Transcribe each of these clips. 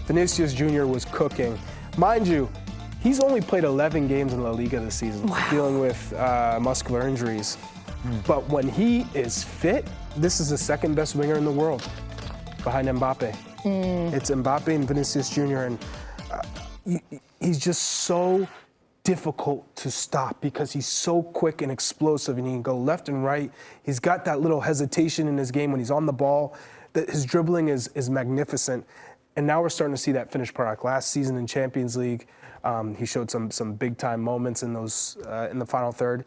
Vinicius Jr. was cooking. Mind you, he's only played 11 games in La Liga this season, dealing with muscular injuries. But when he is fit, this is the second best winger in the world, behind Mbappe. It's Mbappe and Vinicius Jr. And he's just so difficult to stop because he's so quick and explosive, and he can go left and right. He's got that little hesitation in his game when he's on the ball. His dribbling is magnificent. And now we're starting to see that finished product. Last season in Champions League, he showed some big-time moments in those in the final third.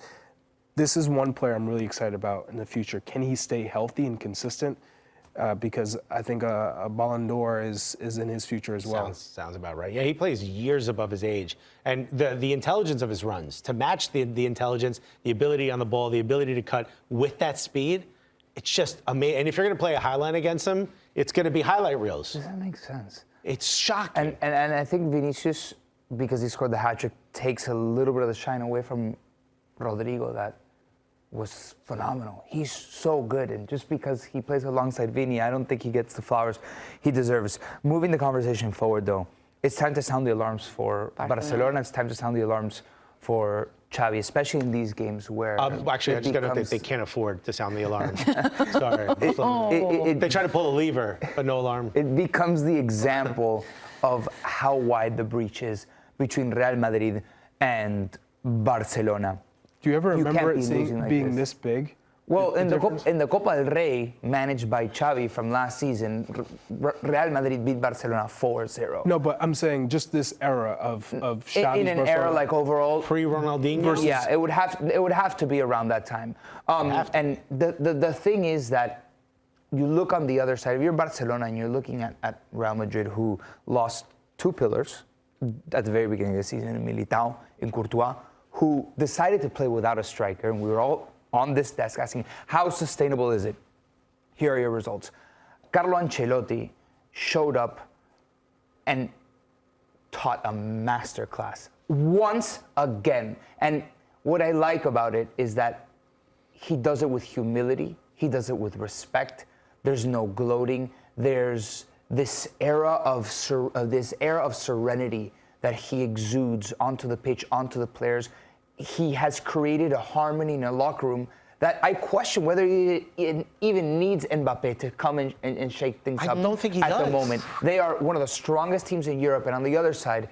This is one player I'm really excited about in the future. Can he stay healthy and consistent? Because I think a Ballon d'Or is in his future as well. Sounds about right. Yeah, he plays years above his age. And the intelligence of his runs, to match the intelligence, the ability on the ball, the ability to cut with that speed, it's just amazing. And if you're going to play a highline against him, it's going to be highlight reels. Does that make sense? It's shocking. And I think Vinicius, because he scored the hat-trick, takes a little bit of the shine away from Rodrigo that was phenomenal. He's so good, and just because he plays alongside Vini, I don't think he gets the flowers he deserves. Moving the conversation forward, though, it's time to sound the alarms for Barcelona. It's time to sound the alarms for Xavi, especially in these games where actually, I just got to think they can't afford to sound the alarm. Sorry. They try to pull a lever, but no alarm. It becomes the example of how wide the breach is between Real Madrid and Barcelona. Do you ever remember it being like this big? Well, in the Copa del Rey, managed by Xavi from last season, Real Madrid beat Barcelona 4-0. No, but I'm saying just this era of Xavi's in an era like overall pre-Ronaldinho. Yeah, it would have to be around that time. And the thing is that you look on the other side. If you're Barcelona and you're looking at Real Madrid, who lost two pillars at the very beginning of the season, in Militao, in Courtois, who decided to play without a striker, and we were all on this desk asking, how sustainable is it? Here are your results. Carlo Ancelotti showed up and taught a masterclass once again. And what I like about it is that he does it with humility. He does it with respect. There's no gloating. There's this era of serenity that he exudes onto the pitch, onto the players. He has created a harmony in a locker room that I question whether he even needs Mbappe to come and shake things up. I don't think he does. At the moment. They are one of the strongest teams in Europe, and on the other side,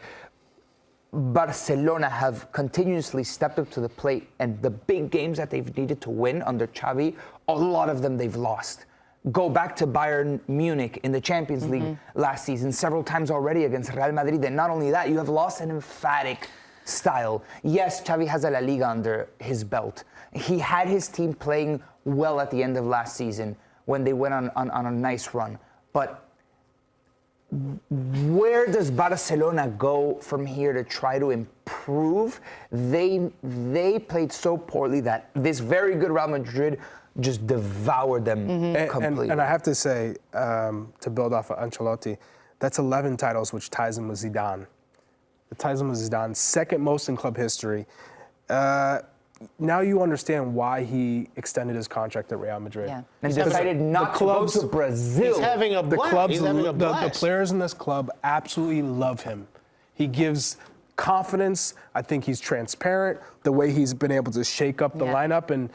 Barcelona have continuously stepped up to the plate, and the big games that they've needed to win under Xavi, a lot of them they've lost. Go back to Bayern Munich in the Champions League last season, several times already against Real Madrid, and not only that, you have lost an emphatic style. Yes, Xavi has a La Liga under his belt. He had his team playing well at the end of last season when they went on a nice run. But where does Barcelona go from here to try to improve? They played so poorly that this very good Real Madrid just devoured them completely. And I have to say, to build off of Ancelotti, that's 11 titles, which ties him with Zidane. It ties him with Zidane, second most in club history. Now you understand why he extended his contract at Real Madrid. Yeah. And decided not to go to Brazil. He's having a blast. The players in this club absolutely love him. He gives confidence. I think he's transparent. The way he's been able to shake up the lineup, and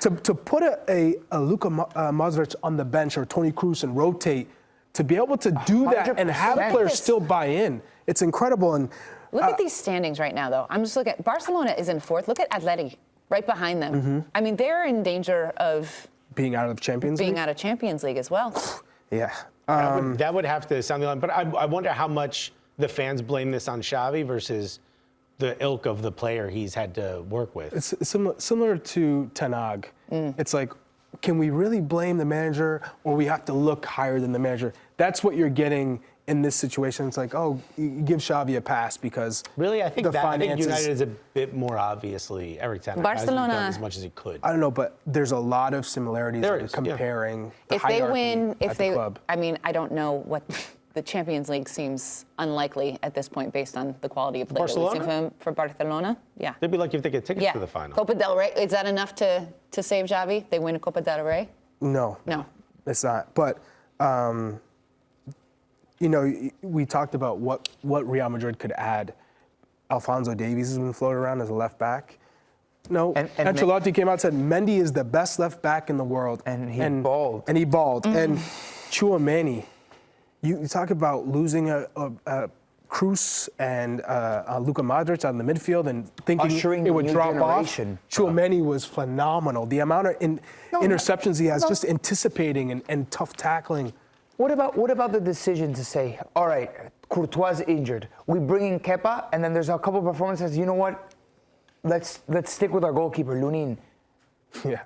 to put a Luka Modric on the bench or Toni Kroos and rotate, to be able to do that and have players still buy in, it's incredible. And look at these standings right now, though. I'm just looking at Barcelona is in fourth. Look at Atleti right behind them. I mean, they're in danger of being out of Champions League. Being out of Champions League as well. Yeah. That would have to sound the alarm. But I wonder how much the fans blame this on Xavi versus the ilk of the player he's had to work with. It's similar to Ten Hag. It's like, can we really blame the manager, or we have to look higher than the manager? That's what you're getting in this situation. It's like, oh, you give Xavi a pass because really, I think finances. United is a bit more obviously every time. Barcelona done as much as he could. I don't know, but there's a lot of similarities comparing the hierarchy at the club. I mean, I don't know what the Champions League seems unlikely at this point based on the quality of play that we've seen for Barcelona. Yeah. They'd be lucky if they get tickets to the final. Copa del Rey, is that enough to save Xavi? They win a Copa del Rey? No. No. It's not. But, you know, we talked about what Real Madrid could add. Alphonso Davies has been floated around as a left back. No, and Ancelotti came out and said Mendy is the best left back in the world. And he balled. And he balled. And Tchouaméni, you talk about losing a Kroos and Luka Modric on the midfield and thinking Ushering it would the new drop generation. off. Tchouaméni was phenomenal. The amount of interceptions he has, just anticipating and tough tackling. What about the decision to say, all right, Courtois is injured. We bring in Kepa, and then there's a couple of performances. You know what? Let's stick with our goalkeeper, Lunin. Yeah.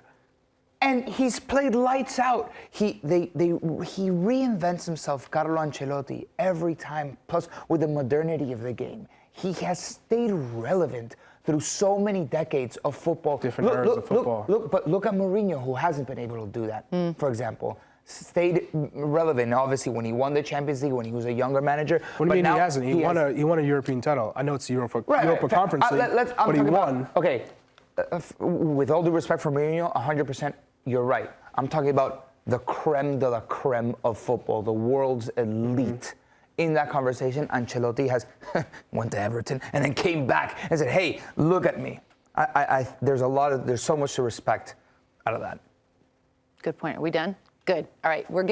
And he's played lights out. He reinvents himself, Carlo Ancelotti, every time. Plus, with the modernity of the game, he has stayed relevant through so many decades of football. Different eras of football. Look at Mourinho, who hasn't been able to do that. For example, stayed relevant. Obviously, when he won the Champions League, when he was a younger manager. What do you mean he hasn't? He won a European title. I know it's the Europa Conference League, but he won. Okay, with all due respect for Mourinho, 100%, you're right. I'm talking about the creme de la creme of football, the world's elite. In that conversation, Ancelotti has went to Everton and then came back and said, "Hey, look at me." There's so much to respect out of that. Good point. Are we done? Good. All right. We're giving